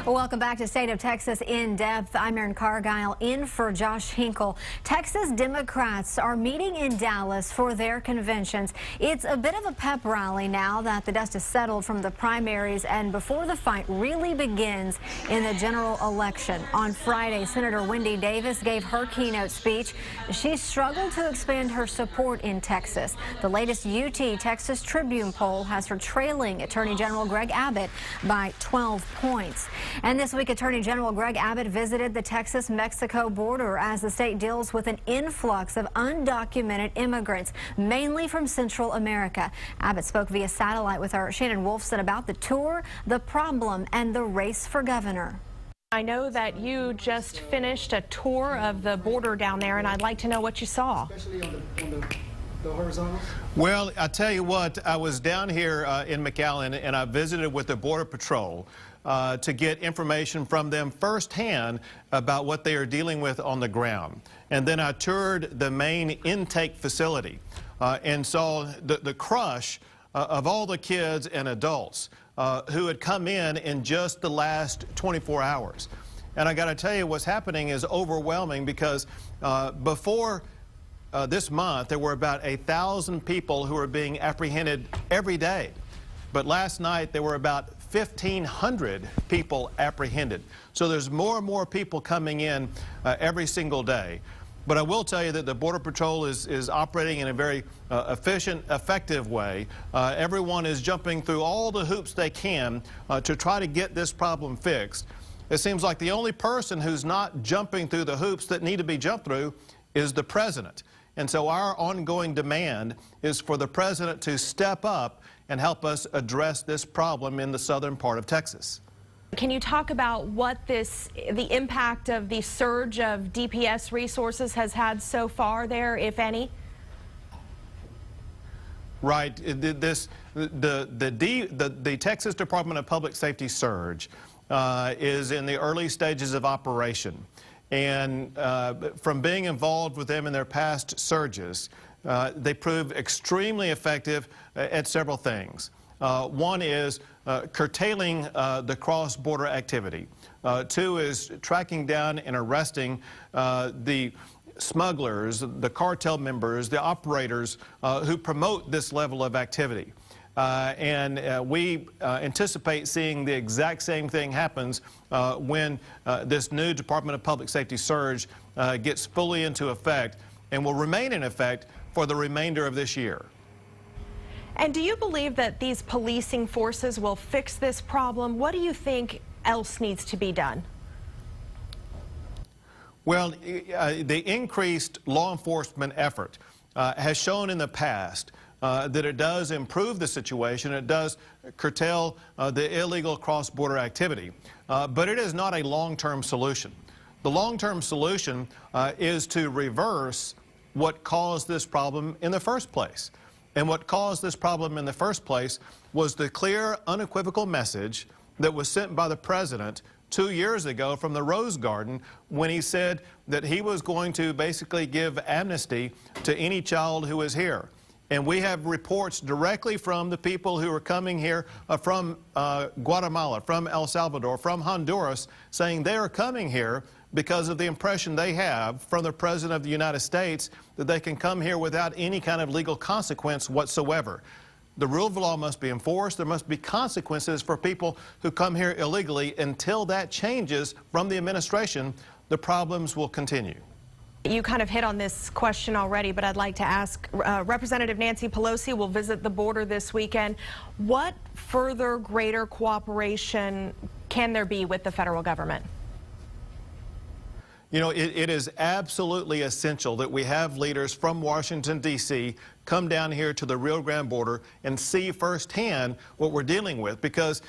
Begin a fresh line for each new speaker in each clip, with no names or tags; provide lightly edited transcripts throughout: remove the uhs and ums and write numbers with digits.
Welcome back to State of Texas in Depth. I'm Erin Cargile in for Josh Hinkle. Texas Democrats are meeting in Dallas for their conventions. It's a bit of a pep rally now that the dust is settled from the primaries and before the fight really begins in the general election. On Friday, Senator Wendy Davis gave her keynote speech. She struggled to expand her support in Texas. The latest UT Texas Tribune poll has her trailing Attorney General Greg Abbott by 12 points. And this week, Attorney General Greg Abbott visited the Texas-Mexico border as the state deals with an influx of undocumented immigrants, mainly from Central America. Abbott spoke via satellite with our Shannon Wolfson about the tour, the problem, and the race for governor.
I know that you just finished a tour of the border down there, and I'd like to know what you saw.
Especially on the horizontal?
Well, I tell you what, I was down here in McAllen, and I visited with the Border Patrol to get information from them firsthand about what they are dealing with on the ground. And then I toured the main intake facility and saw the crush of all the kids and adults who had come in just the last 24 hours. And I got to tell you, what's happening is overwhelming because before this month, there were about 1,000 people who were being apprehended every day. But last night, there were about 1,500 people apprehended. So there's more and more people coming in every single day. But I will tell you that the Border Patrol is operating in a very efficient, effective way. Everyone is jumping through all the hoops they can to try to get this problem fixed. It seems like the only person who's not jumping through the hoops that need to be jumped through is the president. And so our ongoing demand is for the president to step up and help us address this problem in the southern part of Texas.
Can you talk about what the impact of the surge of DPS resources has had so far there, if any?
Right. The Texas Department of Public Safety surge is in the early stages of operation. And from being involved with them in their past surges, they proved extremely effective at several things. One is curtailing the cross-border activity. Two is tracking down and arresting the smugglers, the cartel members, the operators who promote this level of activity. We anticipate seeing the exact same thing happens when this new Department of Public Safety surge gets fully into effect and will remain in effect for the remainder of this year.
And do you believe that these policing forces will fix this problem? What do you think else needs to be done?
Well, the increased law enforcement effort has shown in the past that it does improve the situation. It does curtail the illegal cross-border activity. But it is not a long-term solution. The long-term solution is to reverse what caused this problem in the first place. And what caused this problem in the first place was the clear, unequivocal message that was sent by the president 2 years ago from the Rose Garden when he said that he was going to basically give amnesty to any child who is here. And we have reports directly from the people who are coming here from Guatemala, from El Salvador, from Honduras, saying they are coming here because of the impression they have from the President of the United States that they can come here without any kind of legal consequence whatsoever. The rule of law must be enforced. There must be consequences for people who come here illegally. Until that changes from the administration, the problems will continue.
You kind of hit on this question already, but I'd like to ask, Representative Nancy Pelosi will visit the border this weekend. What further greater cooperation can there be with the federal government?
You know, it is absolutely essential that we have leaders from Washington, D.C. come down here to the Rio Grande border and see firsthand what we're dealing with. Because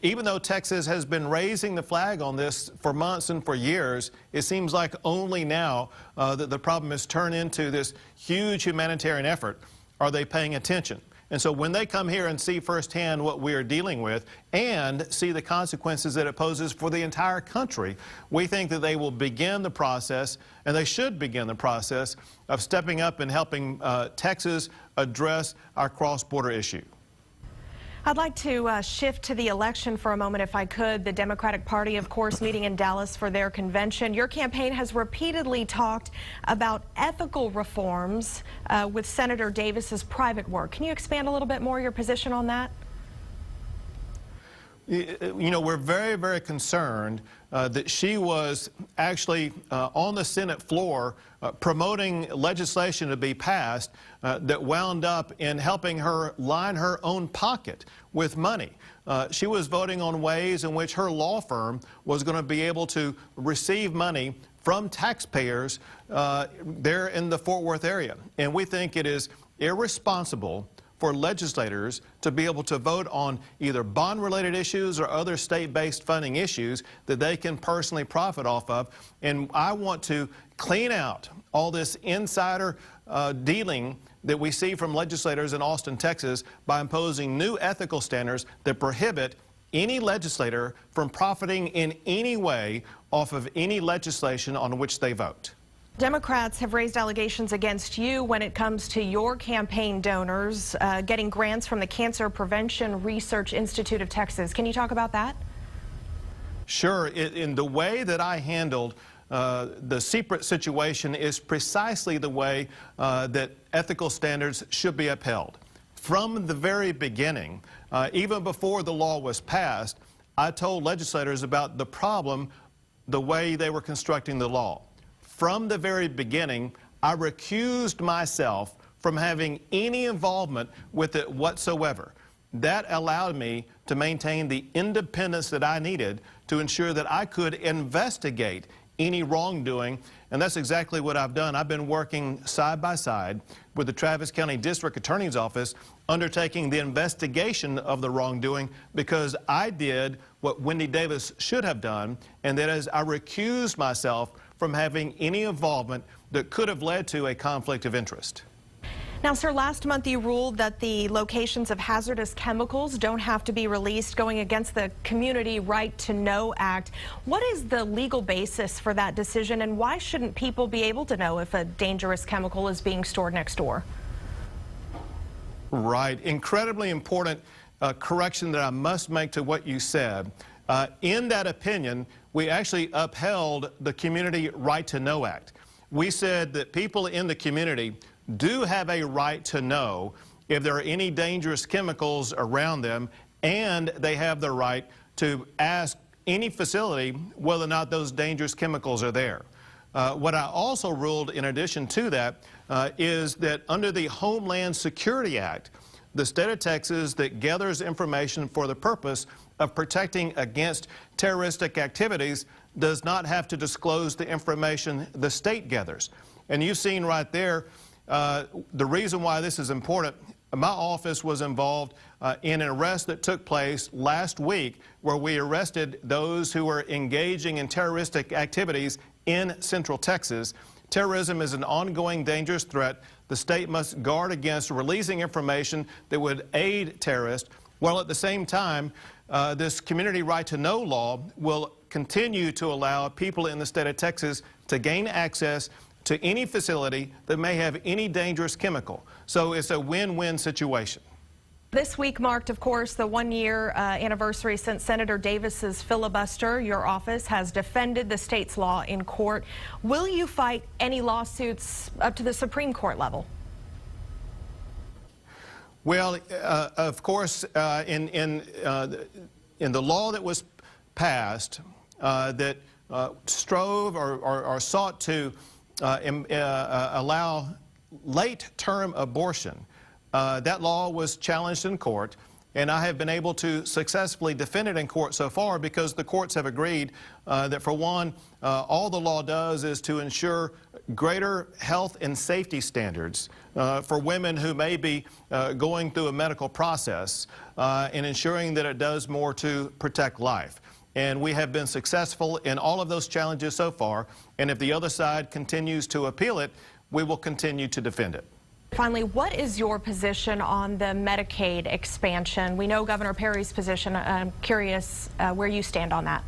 even though Texas has been raising the flag on this for months and for years, it seems like only now that the problem has turned into this huge humanitarian effort are they paying attention. And so when they come here and see firsthand what we are dealing with and see the consequences that it poses for the entire country, we think that they will begin the process, and they should begin the process, of stepping up and helping Texas address our cross-border issue.
I'd like to shift to the election for a moment, if I could. The Democratic Party, of course, meeting in Dallas for their convention. Your campaign has repeatedly talked about ethical reforms with Senator Davis's private work. Can you expand a little bit more your position on that?
You know, we're very, very concerned that she was actually on the Senate floor promoting legislation to be passed that wound up in helping her line her own pocket with money. She was voting on ways in which her law firm was going to be able to receive money from taxpayers there in the Fort Worth area. And we think it is irresponsible for legislators to be able to vote on either bond-related issues or other state-based funding issues that they can personally profit off of. And I want to clean out all this insider dealing that we see from legislators in Austin, Texas, by imposing new ethical standards that prohibit any legislator from profiting in any way off of any legislation on which they vote.
Democrats have raised allegations against you when it comes to your campaign donors getting grants from the Cancer Prevention Research Institute of Texas. Can you talk about that?
Sure. In the way that I handled the secret situation is precisely the way that ethical standards should be upheld. From the very beginning, even before the law was passed, I told legislators about the problem, the way they were constructing the law. From the very beginning, I recused myself from having any involvement with it whatsoever. That allowed me to maintain the independence that I needed to ensure that I could investigate any wrongdoing, and that's exactly what I've done. I've been working side by side with the Travis County District Attorney's Office undertaking the investigation of the wrongdoing because I did what Wendy Davis should have done, and that is I recused myself from having any involvement that could have led to a conflict of interest.
Now, sir, last month you ruled that the locations of hazardous chemicals don't have to be released, going against the Community Right to Know Act. What is the legal basis for that decision, and why shouldn't people be able to know if a dangerous chemical is being stored next door?
Right. Incredibly important correction that I must make to what you said. In that opinion, we actually upheld the Community Right to Know Act. We said that people in the community do have a right to know if there are any dangerous chemicals around them, and they have the right to ask any facility whether or not those dangerous chemicals are there. What I also ruled in addition to that is that under the Homeland Security Act, the state of Texas that gathers information for the purpose of protecting against terroristic activities does not have to disclose the information the state gathers. And you've seen right there the reason why this is important. My office was involved in an arrest that took place last week where we arrested those who were engaging in terroristic activities in Central Texas. Terrorism is an ongoing dangerous threat. The state must guard against releasing information that would aid terrorists, while at the same time, this Community Right to Know law will continue to allow people in the state of Texas to gain access to any facility that may have any dangerous chemical. So it's a win-win situation.
This week marked, of course, the one-year anniversary since Senator Davis's filibuster. Your office has defended the state's law in court. Will you fight any lawsuits up to the Supreme Court level?
Well, of course, in the law that was passed that strove or sought to allow late-term abortion, that law was challenged in court, and I have been able to successfully defend it in court so far because the courts have agreed that, for one, all the law does is to ensure greater health and safety standards for women who may be going through a medical process and ensuring that it does more to protect life. And we have been successful in all of those challenges so far, and if the other side continues to appeal it, we will continue to defend it.
Finally, what is your position on the Medicaid expansion? We know Governor Perry's position. I'm curious where you stand on that.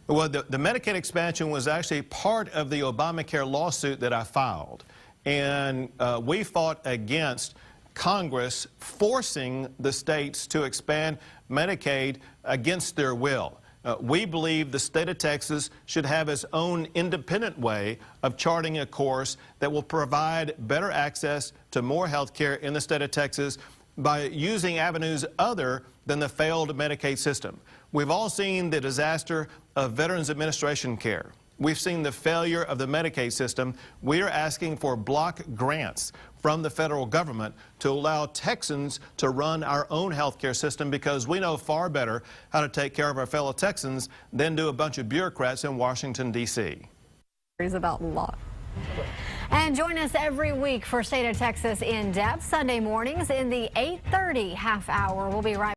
Well, the Medicaid expansion was actually part of the Obamacare lawsuit that I filed. And we fought against Congress forcing the states to expand Medicaid against their will. We believe the state of Texas should have its own independent way of charting a course that will provide better access to more health care in the state of Texas by using avenues other than the failed Medicaid system. We've all seen the disaster of Veterans Administration care. We've seen the failure of the Medicaid system. We are asking for block grants from the federal government to allow Texans to run our own health care system, because we know far better how to take care of our fellow Texans than do a bunch of bureaucrats in Washington, D.C.
About law. And join us every week for State of Texas in Depth, Sunday mornings in the 8:30 half hour. We'll be right